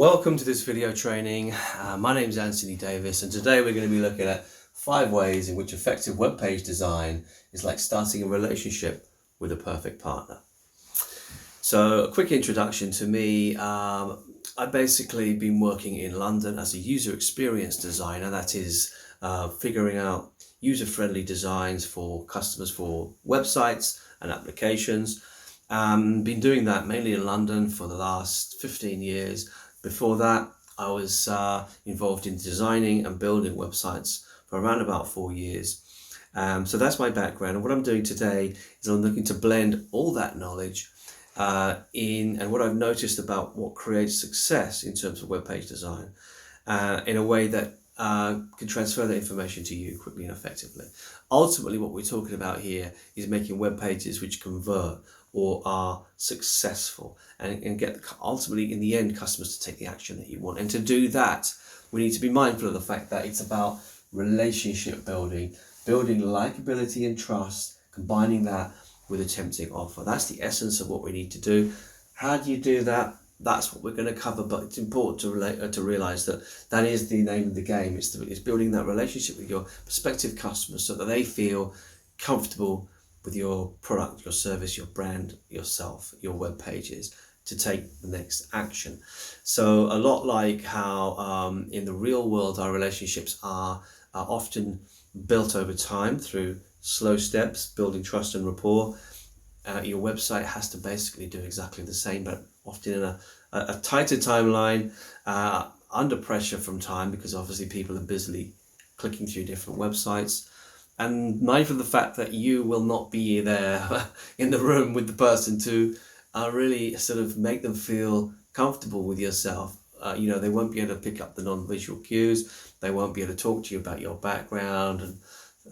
Welcome to this video training. My name is Anthony Davis, and today we're going to be looking at 5 ways in which effective web page design is like starting a relationship with a perfect partner. So a quick introduction to me. I've basically been working in London as a user experience designer, that is figuring out user-friendly designs for customers for websites and applications. Been doing that mainly in London for the last 15 years. Before that, I was involved in designing and building websites for around about 4 years. So that's my background. And what I'm doing today is I'm looking to blend all that knowledge and what I've noticed about what creates success in terms of web page design in a way that can transfer that information to you quickly and effectively. Ultimately, what we're talking about here is making web pages which convert or are successful and get ultimately in the end customers to take the action that you want. And to do that, we need to be mindful of the fact that it's about relationship building likability and trust, combining that with a tempting offer. That's the essence of what we need to do. How do you do that? That's what we're going to cover, but it's important to realize that that is the name of the game. It's building that relationship with your prospective customers so that they feel comfortable with your product, your service, your brand, yourself, your web pages, to take the next action. So a lot like how in the real world our relationships are often built over time through slow steps, building trust and rapport. Your website has to basically do exactly the same, but often in a tighter timeline, under pressure from time, because obviously people are busily clicking through different websites. And mindful of the fact that you will not be there in the room with the person to really sort of make them feel comfortable with yourself. They won't be able to pick up the non-visual cues. They won't be able to talk to you about your background and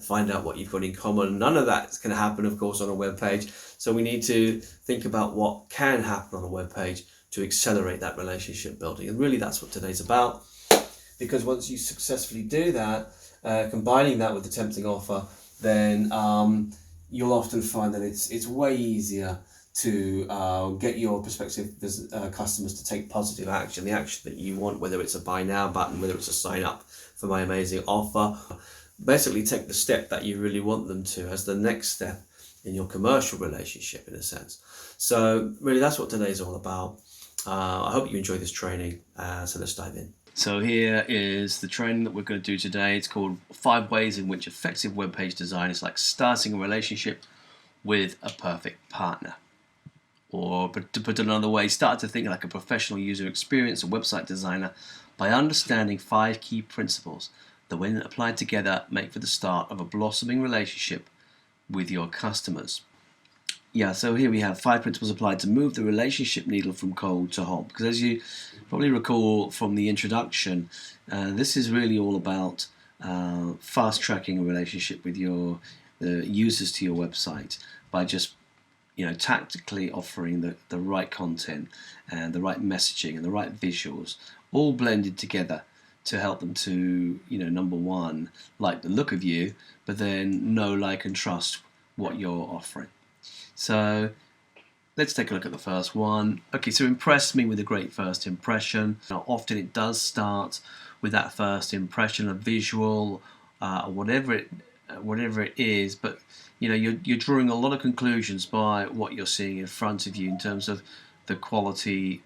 find out what you've got in common. None of that's going to happen, of course, on a web page. So we need to think about what can happen on a web page to accelerate that relationship building. And really that's what today's about. Because once you successfully do that, combining that with the tempting offer, then you'll often find that it's way easier to get your prospective customers to take positive action, the action that you want, whether it's a buy now button, whether it's a sign up for my amazing offer. Basically take the step that you really want them to as the next step in your commercial relationship, in a sense. So really that's what today's all about. I hope you enjoy this training, so let's dive in. So here is the training that we're going to do today. It's called 5 ways in which effective web page design is like starting a relationship with a perfect partner. Or to put it another way, start to think like a professional user experience or website designer by understanding 5 key principles that, when applied together, make for the start of a blossoming relationship with your customers. Yeah, so here we have 5 principles applied to move the relationship needle from cold to hot. Because as you probably recall from the introduction, this is really all about fast tracking a relationship with the users to your website by just tactically offering the right content and the right messaging and the right visuals, all blended together to help them to, number one, like the look of you, but then know, like, and trust what you're offering. So let's take a look at the first one. Okay, so impress me with a great first impression. Now, often it does start with that first impression, a visual, or whatever it is, but you're drawing a lot of conclusions by what you're seeing in front of you in terms of the quality.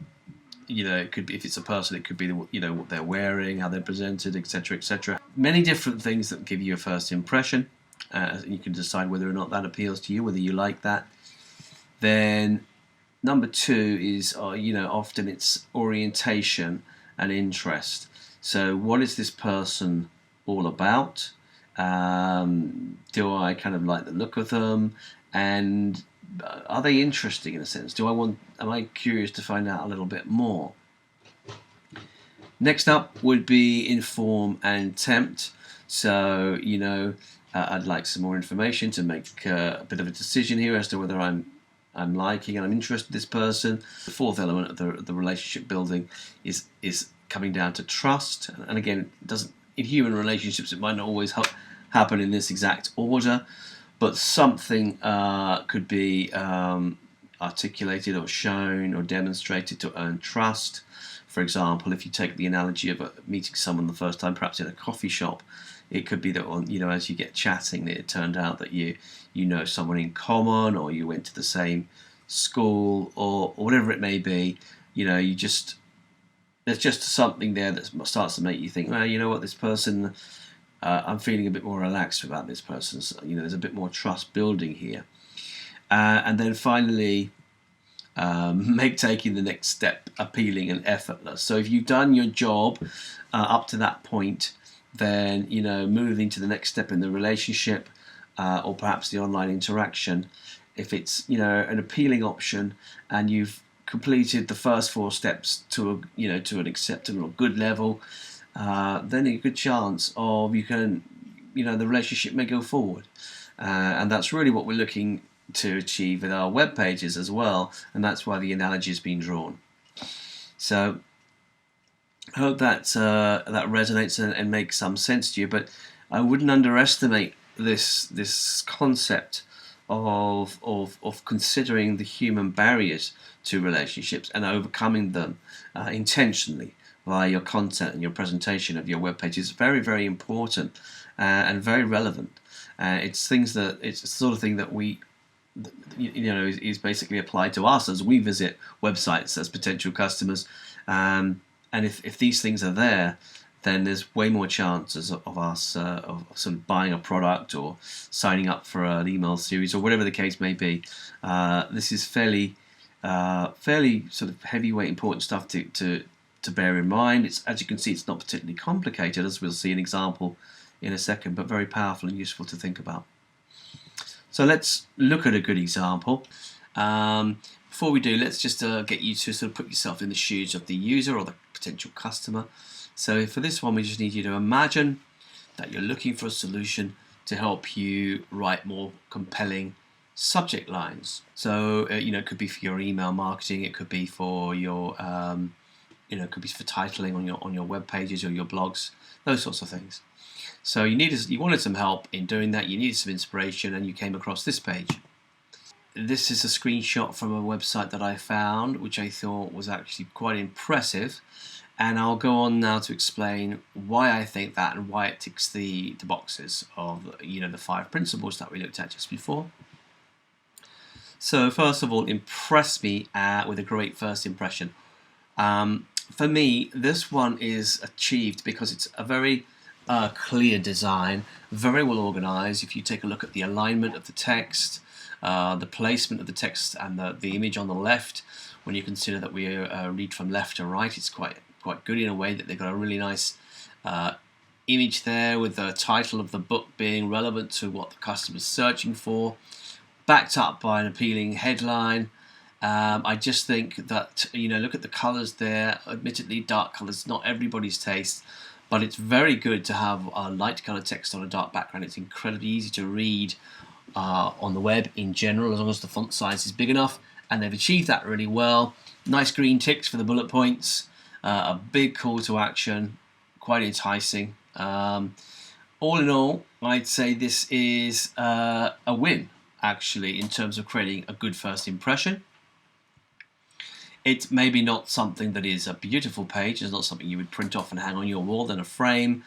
It could be, if it's a person, it could be what they're wearing, how they're presented, etc., etc. Many different things that give you a first impression. You can decide whether or not that appeals to you, whether you like that. Then number 2 is often it's orientation and interest. So what is this person all about? Do I kind of like the look of them, and are they interesting in a sense? Am I curious to find out a little bit more? Next up would be inform and tempt. So I'd like some more information to make a bit of a decision here as to whether I'm liking and I'm interested in this person. The 4th element of the relationship building is coming down to trust. And again, it doesn't, in human relationships, it might not always happen in this exact order, but something could be articulated or shown or demonstrated to earn trust. For example, if you take the analogy of meeting someone the first time, perhaps in a coffee shop, it could be that as you get chatting, that it turned out that you know someone in common, or you went to the same school, or whatever it may be. There's just something there that starts to make you think, well, you know what, this person, I'm feeling a bit more relaxed about this person. So, there's a bit more trust building here. And then finally, make taking the next step appealing and effortless. So if you've done your job up to that point, then moving to the next step in the relationship, or perhaps the online interaction, if it's an appealing option and you've completed the first 4 steps to an acceptable or good level, then a good chance of the relationship may go forward, and that's really what we're looking to achieve with our web pages as well, and that's why the analogy has been drawn. So I hope that that resonates and makes some sense to you, but I wouldn't underestimate this concept of considering the human barriers to relationships and overcoming them intentionally via your content and your presentation of your web page. Is very, very important and very relevant. It's the sort of thing that is basically applied to us as we visit websites as potential customers, and if these things are there, then there's way more chances of us of sort of buying a product or signing up for an email series or whatever the case may be. This is fairly sort of heavyweight important stuff to bear in mind. It's, as you can see, it's not particularly complicated, as we'll see an example in a second, but very powerful and useful to think about. So let's look at a good example. Before we do, let's just get you to sort of put yourself in the shoes of the user or the potential customer. So for this one, we just need you to imagine that you're looking for a solution to help you write more compelling subject lines. So it could be for your email marketing, it could be for your it could be for titling on your web pages or your blogs, those sorts of things. So you wanted some help in doing that, you needed some inspiration, and you came across this page. This is a screenshot from a website that I found, which I thought was actually quite impressive, and I'll go on now to explain why I think that and why it ticks the boxes of the 5 principles that we looked at just before. So first of all, impress me with a great first impression. For me, this one is achieved because it's a very clear design, very well organized. If you take a look at the alignment of the text, the placement of the text and the image on the left, when you consider that we read from left to right, it's quite good in a way that they've got a really nice image there, with the title of the book being relevant to what the customer's searching for, backed up by an appealing headline. I just think that, look at the colours there. Admittedly, dark colours, not everybody's taste, but it's very good to have a light coloured text on a dark background. It's incredibly easy to read on the web in general, as long as the font size is big enough, and they've achieved that really well. Nice green ticks for the bullet points, a big call to action, quite enticing. All in all, I'd say this is a win, actually, in terms of creating a good first impression. It's maybe not something that is a beautiful page. It's not something you would print off and hang on your wall in a frame,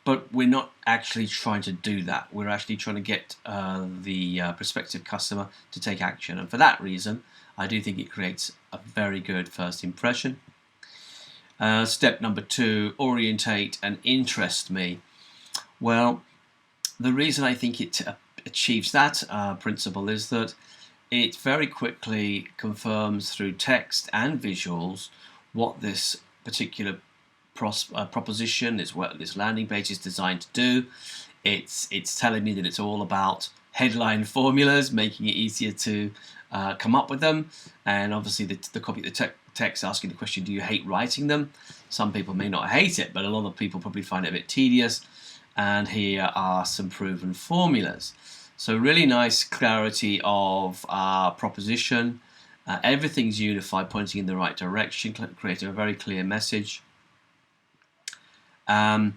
but we're not actually trying to do that. We're actually trying to get the prospective customer to take action, and for that reason, I do think it creates a very good first impression. Step number 2, orientate and interest me. Well, the reason I think it achieves that principle is that it very quickly confirms through text and visuals what this particular proposition, what this landing page is designed to do. It's telling me that it's all about headline formulas, making it easier to come up with them, and obviously the copy of the text asking the question, do you hate writing them? Some people may not hate it, but a lot of people probably find it a bit tedious, and here are some proven formulas. So really nice clarity of proposition. Everything's unified, pointing in the right direction, creating a very clear message. And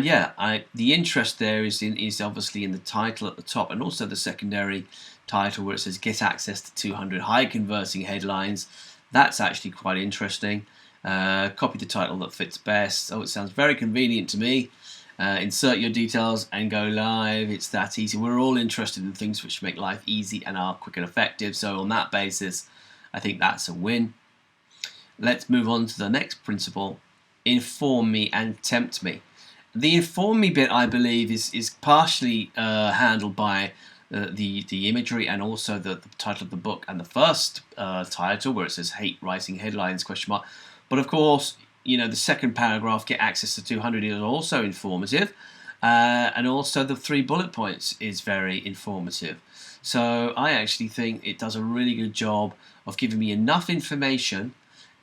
yeah, the interest there is obviously in the title at the top, and also the secondary title where it says get access to 200 high converting headlines. That's actually quite interesting. Copy the title that fits best. Oh, it sounds very convenient to me. Insert your details and go live. It's that easy. We're all interested in things which make life easy and are quick and effective. So on that basis, I think that's a win. Let's move on to the next principle. Inform me and tempt me. The inform me bit, I believe, is partially handled by the imagery and also the title of the book and the first title where it says hate writing headlines ? But of course, the second paragraph, get access to 200, is also informative, and also the 3 bullet points is very informative. So I actually think it does a really good job of giving me enough information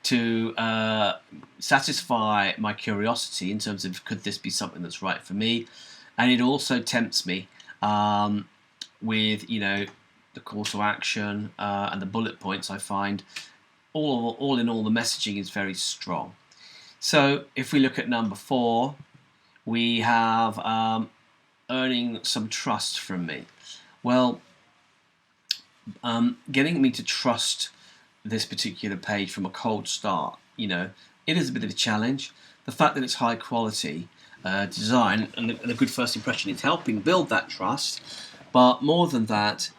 to satisfy my curiosity in terms of could this be something that's right for me, and it also tempts me with the call to action and the bullet points. I find all in all the messaging is very strong. So if we look at number 4, we have earning some trust from me. Well, getting me to trust this particular page from a cold start, it is a bit of a challenge. The fact that it's high quality design and a good first impression is helping build that trust. But more than that,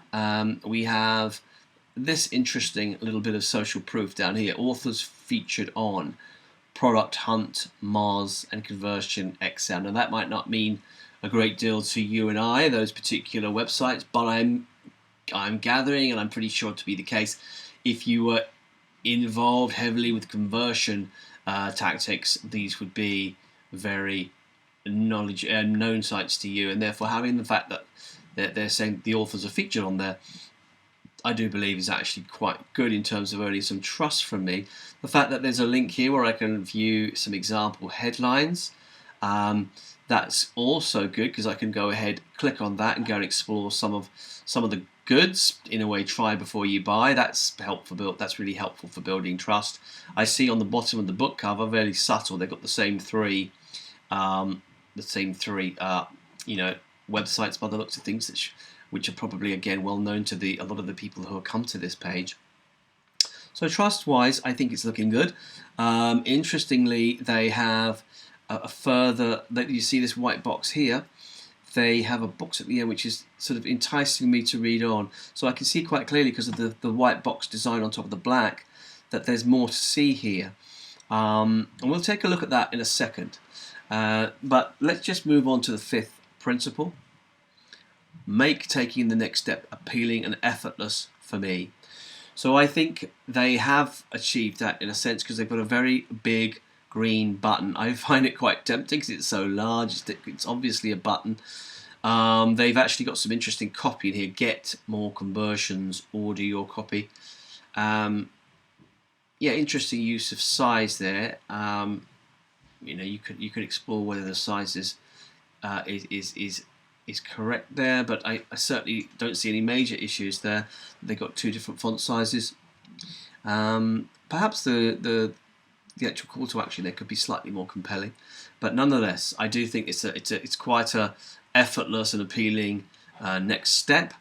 we have this interesting little bit of social proof down here. Authors featured on Product Hunt, Moz, and Conversion XL. Now that might not mean a great deal to you and I, those particular websites, but I'm gathering, and I'm pretty sure to be the case, if you were involved heavily with conversion tactics, these would be very known sites to you, and therefore having the fact that they're saying the authors are featured on there, I do believe is actually quite good in terms of earning some trust from me. The fact that there's a link here where I can view some example headlines, that's also good because I can go ahead, click on that, and go and explore some of the goods. In a way, try before you buy. That's helpful. That's really helpful for building trust. I see on the bottom of the book cover, very subtle, they've got the same three websites by the looks of things, which are probably again well known to a lot of the people who have come to this page. So trust-wise, I think it's looking good. Interestingly, they have a further. You see this white box here. They have a box at the end which is sort of enticing me to read on. So I can see quite clearly because of the white box design on top of the black that there's more to see here. And we'll take a look at that in a second. But let's just move on to the 5th principle. Make taking the next step appealing and effortless for me. So I think they have achieved that in a sense because they've got a very big green button. I find it quite tempting because it's so large. It's obviously a button. They've actually got some interesting copy in here. Get more conversions, order your copy. Interesting use of size there. You could explore whether the size is correct there, but I certainly don't see any major issues there. They've got 2 different font sizes. Perhaps the actual call to action there could be slightly more compelling, but nonetheless, I do think it's quite a effortless and appealing next step.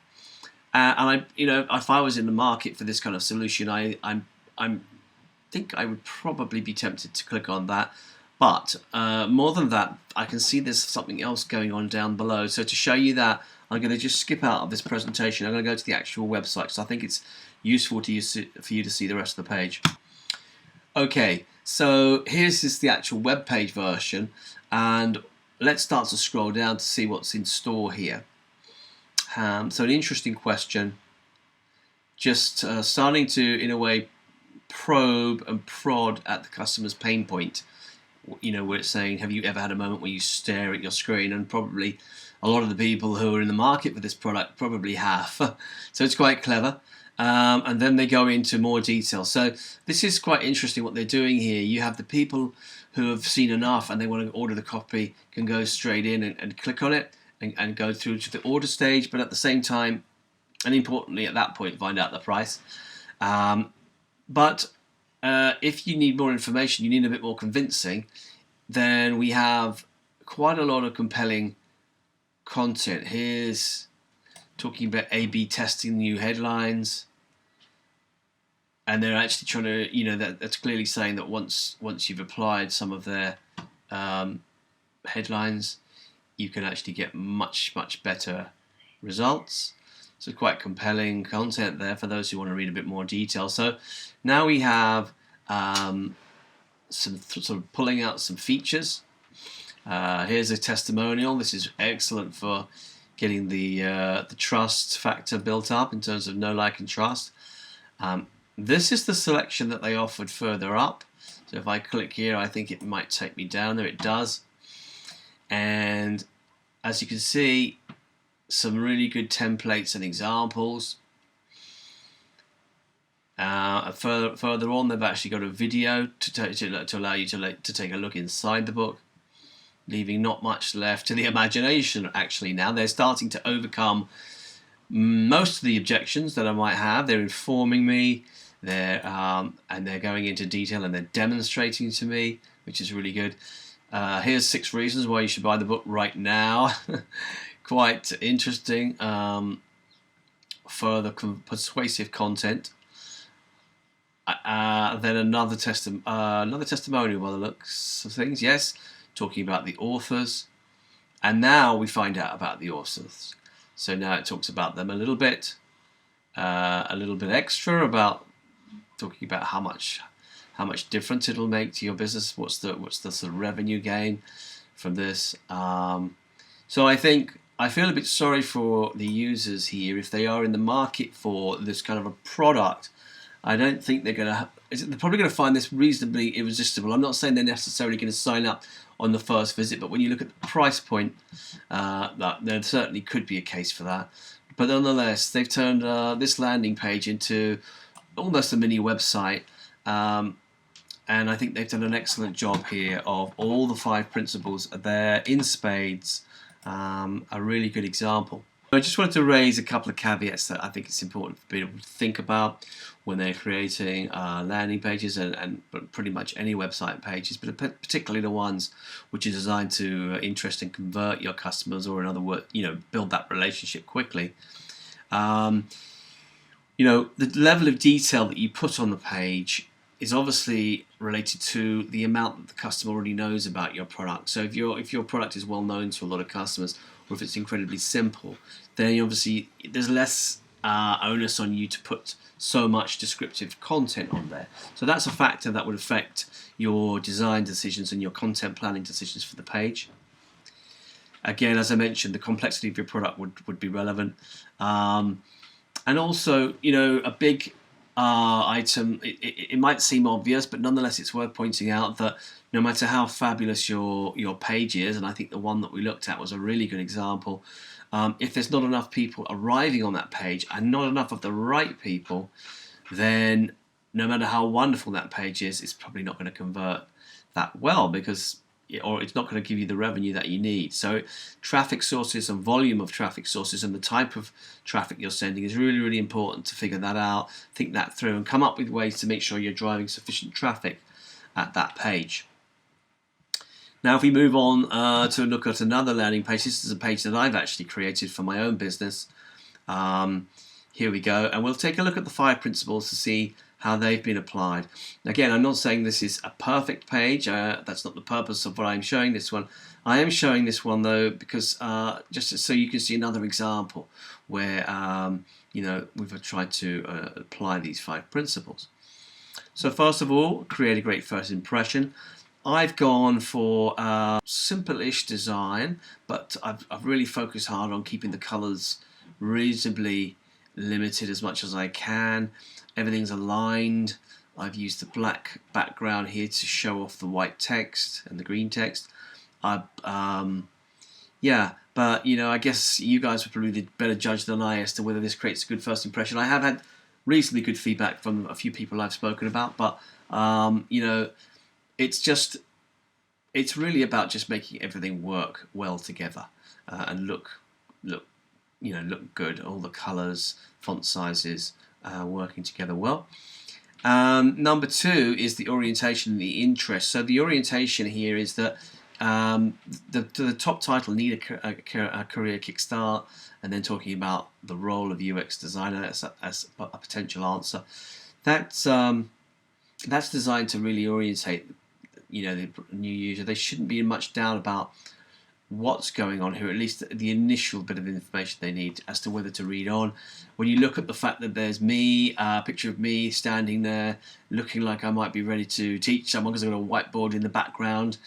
And if I was in the market for this kind of solution, I think I would probably be tempted to click on that. But more than that, I can see there's something else going on down below. So to show you that, I'm going to just skip out of this presentation. I'm going to go to the actual website, so I think it's useful for you to see the rest of the page. Okay, so here's just the actual web page version, and let's start to scroll down to see what's in store here. So an interesting question, just starting to, in a way, probe and prod at the customer's pain point. Where it's saying, have you ever had a moment where you stare at your screen? And probably a lot of the people who are in the market for this product probably have. So it's quite clever. And then they go into more detail. So this is quite interesting what they're doing here. You have the people who have seen enough and they want to order the copy, can go straight in and click on it and go through to the order stage. But at the same time, and importantly at that point, find out the price. But if you need more information, you need a bit more convincing, then we have quite a lot of compelling content. Here's talking about A/B testing new headlines. and they're actually trying to, that's clearly saying that once you've applied some of their headlines, you can actually get much better results. So quite compelling content there for those who want to read a bit more detail. So now we have some sort of pulling out some features. Here's a testimonial. This is excellent for getting the trust factor built up in terms of know, like, and trust. This is the selection that they offered further up. So if I click here, I think it might take me down there. It does. And as you can see, some really good templates and examples. Further on, they've actually got a video to allow you to take a look inside the book, leaving not much left to the imagination. Actually, now they're starting to overcome most of the objections that I might have. They're informing me, and they're going into detail, and they're demonstrating to me, which is really good. Here's 6 reasons why you should buy the book right now. Quite interesting. Further persuasive content. Then another testimonial by the looks of things. Yes, talking about the authors, and now we find out about the authors. So now it talks about them a little bit extra about talking about how much difference it'll make to your business. What's the sort of revenue gain from this? So I feel a bit sorry for the users here if they are in the market for this kind of a product. I don't think they're probably going to find this reasonably irresistible. I'm not saying they're necessarily going to sign up on the first visit, but when you look at the price point, there certainly could be a case for that. But nonetheless, they've turned this landing page into almost a mini website, and I think they've done an excellent job here of all the 5 principles there in spades. A really good example. I just wanted to raise a couple of caveats that I think it's important for people to think about when they're creating landing pages and pretty much any website pages, but particularly the ones which are designed to interest and convert your customers, or in other words, build that relationship quickly. The level of detail that you put on the page is obviously related to the amount that the customer already knows about your product. So if your product is well known to a lot of customers, or if it's incredibly simple, then obviously there's less onus on you to put so much descriptive content on there. So that's a factor that would affect your design decisions and your content planning decisions for the page. Again, as I mentioned, the complexity of your product would be relevant. And also, a big item, it might seem obvious, but nonetheless it's worth pointing out that no matter how fabulous your page is, and I think the one that we looked at was a really good example, if there's not enough people arriving on that page and not enough of the right people, then no matter how wonderful that page is, it's probably not going to convert that well, or it's not going to give you the revenue that you need. So traffic sources and volume of traffic sources and the type of traffic you're sending is really, really important to figure that out, think that through, and come up with ways to make sure you're driving sufficient traffic at that page. Now if we move on to look at another landing page, this is a page that I've actually created for my own business. Here we go, and we'll take a look at the 5 principles to see how they've been applied. Again, I'm not saying this is a perfect page. That's not the purpose of what I'm showing this one. I am showing this one though because just so you can see another example where we've tried to apply these 5 principles. So first of all, create a great first impression. I've gone for a simple-ish design, but I've really focused hard on keeping the colours reasonably limited as much as I can. Everything's aligned. I've used the black background here to show off the white text and the green text. But I guess you guys would probably be the better judge than I as to whether this creates a good first impression. I have had reasonably good feedback from a few people I've spoken about, but it's really about just making everything work well together and look good. All the colours, font sizes, working together well. Number 2 is the orientation and the interest. So the orientation here is that the top title, Need a Career Kickstart, and then talking about the role of UX designer as a potential answer. that's designed to really orientate, the new user. They shouldn't be in much doubt about what's going on here, at least the initial bit of information they need as to whether to read on. When you look at the fact that there's me, a picture of me standing there looking like I might be ready to teach someone because I've got a whiteboard in the background,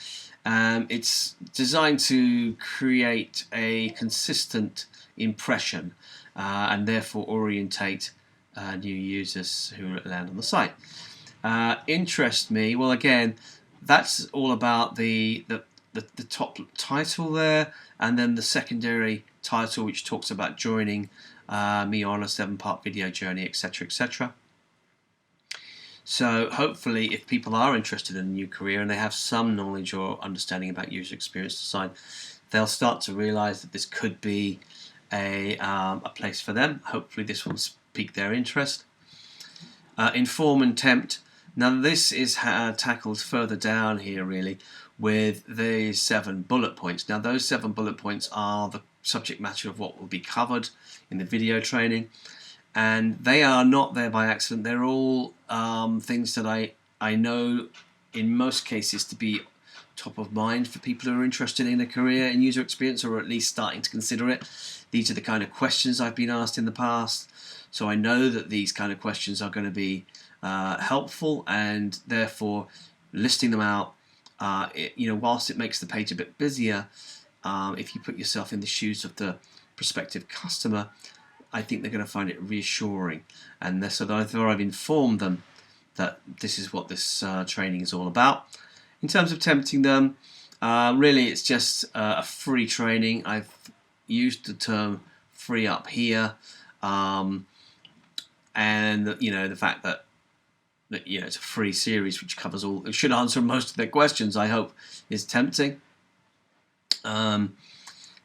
it's designed to create a consistent impression and therefore orientate new users who land on the site. Interest me, well, again, that's all about the top title there, and then the secondary title which talks about joining me on a 7-part video journey, etc., etc. So hopefully, if people are interested in a new career and they have some knowledge or understanding about user experience design, they'll start to realize that this could be a place for them. Hopefully this will pique their interest. Inform and tempt. Now this is tackled further down here really with the 7 bullet points. Now those 7 bullet points are the subject matter of what will be covered in the video training, and they are not there by accident. They're all things that I know in most cases to be top of mind for people who are interested in a career in user experience, or at least starting to consider it. These are the kind of questions I've been asked in the past, so I know that these kind of questions are going to be helpful, and therefore listing them out, whilst it makes the page a bit busier, if you put yourself in the shoes of the prospective customer, I think they're going to find it reassuring, and so therefore I've informed them that this is what this training is all about. In terms of tempting them, really it's just a free training. I've used the term free up here, and the fact that it's a free series which covers all, it should answer most of their questions, I hope, is tempting. Then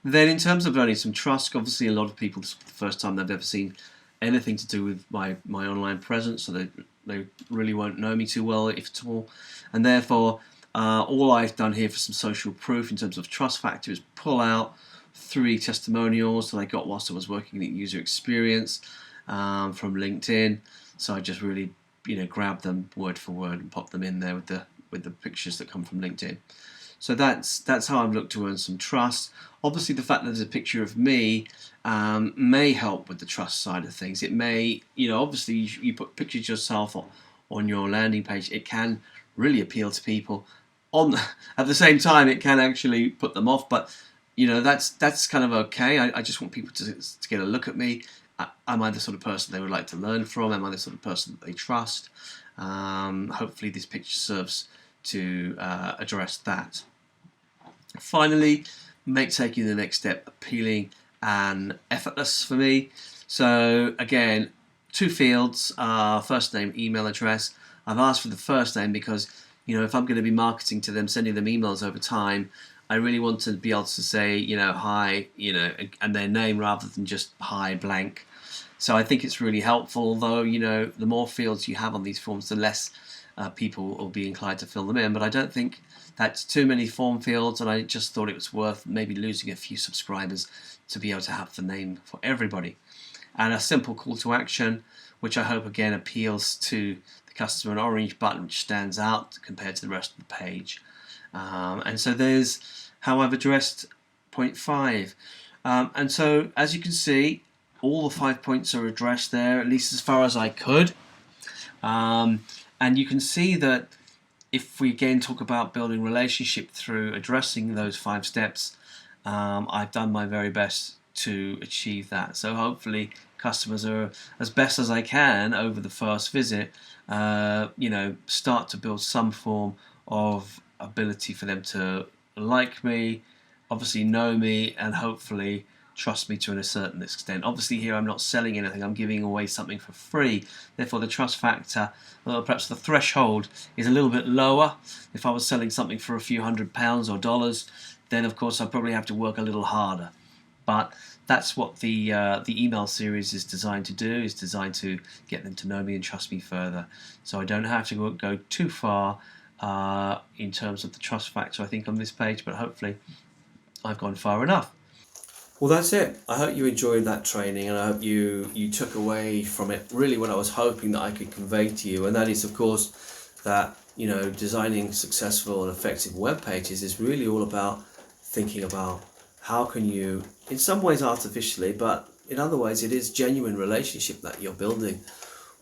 in terms of earning some trust, obviously a lot of people, this is the first time they've ever seen anything to do with my online presence, so they really won't know me too well, if at all, and therefore all I've done here for some social proof in terms of trust factor is pull out 3 testimonials that I got whilst I was working at User Experience from LinkedIn. So I just really grab them word for word and pop them in there with the pictures that come from LinkedIn. So that's how I've looked to earn some trust. Obviously the fact that there's a picture of me may help with the trust side of things. It may, obviously you put pictures of yourself on your landing page, it can really appeal to people. At the same time, it can actually put them off, but that's kind of okay. I just want people to get a look at me. Am I the sort of person they would like to learn from? Am I the sort of person that they trust? Hopefully this picture serves to address that. Finally, make taking the next step appealing and effortless for me. So again, 2 fields, first name, email address. I've asked for the first name because if I'm going to be marketing to them, sending them emails over time, I really want to be able to say, hi, and their name rather than just hi blank. So I think it's really helpful, although, the more fields you have on these forms, the less people will be inclined to fill them in. But I don't think that's too many form fields, and I just thought it was worth maybe losing a few subscribers to be able to have the name for everybody. And a simple call to action, which I hope again appeals to the customer, an orange button which stands out compared to the rest of the page. And so there's how I've addressed point 5. And so as you can see, all the 5 points are addressed there, at least as far as I could. And you can see that if we again talk about building relationship through addressing those 5 steps, I've done my very best to achieve that. So hopefully customers are, as best as I can over the first visit, start to build some form of ability for them to like me, obviously know me, and hopefully trust me to a certain extent. Obviously here I'm not selling anything, I'm giving away something for free. Therefore the trust factor, well, perhaps the threshold is a little bit lower. If I was selling something for a few £100s or dollars, then of course I'd probably have to work a little harder. But that's what the email series is designed to do, is designed to get them to know me and trust me further. So I don't have to go too far in terms of the trust factor, I think, on this page, but hopefully I've gone far enough. Well, that's it. I hope you enjoyed that training, and I hope you took away from it really what I was hoping that I could convey to you, and that is, of course, that designing successful and effective web pages is really all about thinking about how can you, in some ways artificially, but in other ways it is genuine relationship that you're building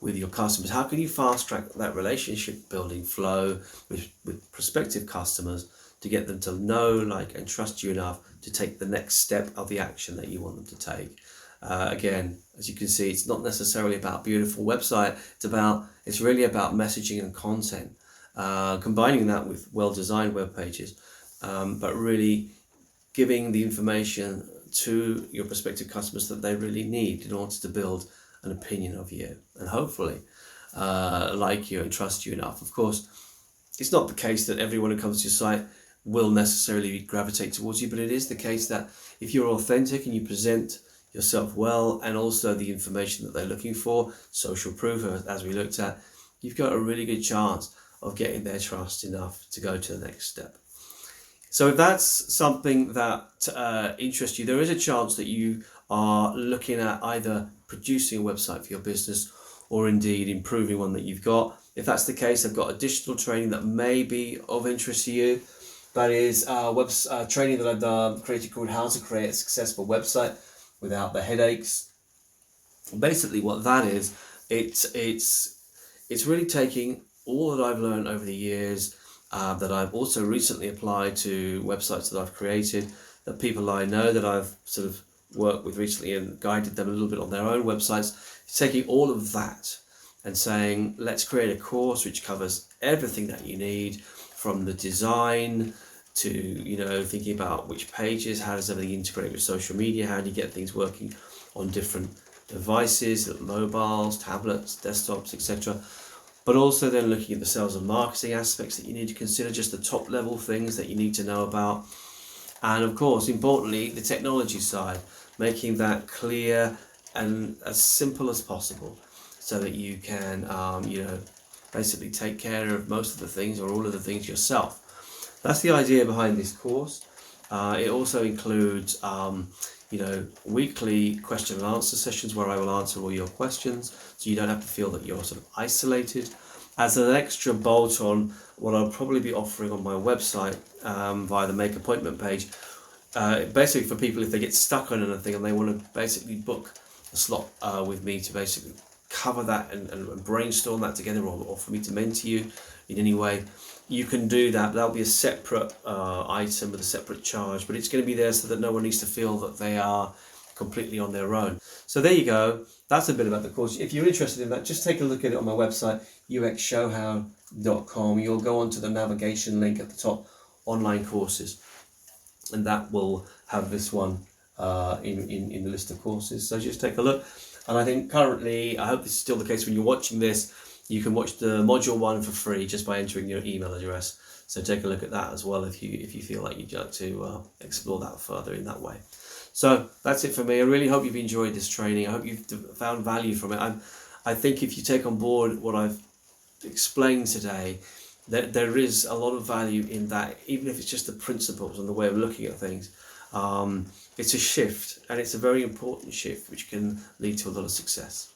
with your customers. How can you fast track that relationship building flow with prospective customers to get them to know, like, and trust you enough to take the next step of the action that you want them to take. Again, as you can see, it's not necessarily about beautiful website. It's really about messaging and content, combining that with well-designed web pages, but really giving the information to your prospective customers that they really need in order to build an opinion of you and hopefully like you and trust you enough. Of course, it's not the case that everyone who comes to your site will necessarily gravitate towards you, but it is the case that if you're authentic and you present yourself well, and also the information that they're looking for, social proof as we looked at, you've got a really good chance of getting their trust enough to go to the next step. So if that's something that interests you, there is a chance that you are looking at either producing a website for your business or indeed improving one that you've got. If that's the case, I've got additional training that may be of interest to you. That is training that I've done, created, called How to Create a Successful Website Without the Headaches. Basically what that is, it's really taking all that I've learned over the years, that I've also recently applied to websites that I've created, that people I know that I've sort of worked with recently and guided them a little bit on their own websites. It's taking all of that and saying, let's create a course which covers everything that you need, from the design to thinking about which pages, how does everything integrate with social media, how do you get things working on different devices, mobiles, tablets, desktops, etc. But also then looking at the sales and marketing aspects that you need to consider, just the top level things that you need to know about. And of course, importantly, the technology side, making that clear and as simple as possible so that you can, basically take care of most of the things or all of the things yourself. That's the idea behind this course. It also includes, weekly question and answer sessions where I will answer all your questions, so you don't have to feel that you're sort of isolated. As an extra bolt on, what I'll probably be offering on my website via the Make Appointment page, basically for people if they get stuck on anything and they want to basically book a slot with me to basically cover that and brainstorm that together, or for me to mentor you in any way, you can do that. That'll be a separate item with a separate charge, but it's going to be there so that no one needs to feel that they are completely on their own. So there you go. That's a bit about the course. If you're interested in that, just take a look at it on my website, uxshowhow.com. You'll go onto the navigation link at the top, online courses, and that will have this one in the list of courses. So just take a look. And I think currently, I hope this is still the case when you're watching this, you can watch the module 1 for free just by entering your email address. So take a look at that as well if you feel like you'd like to explore that further in that way. So that's it for me. I really hope you've enjoyed this training. I hope you've found value from it. I think if you take on board what I've explained today, there is a lot of value in that, even if it's just the principles and the way of looking at things. It's a shift, and it's a very important shift which can lead to a lot of success.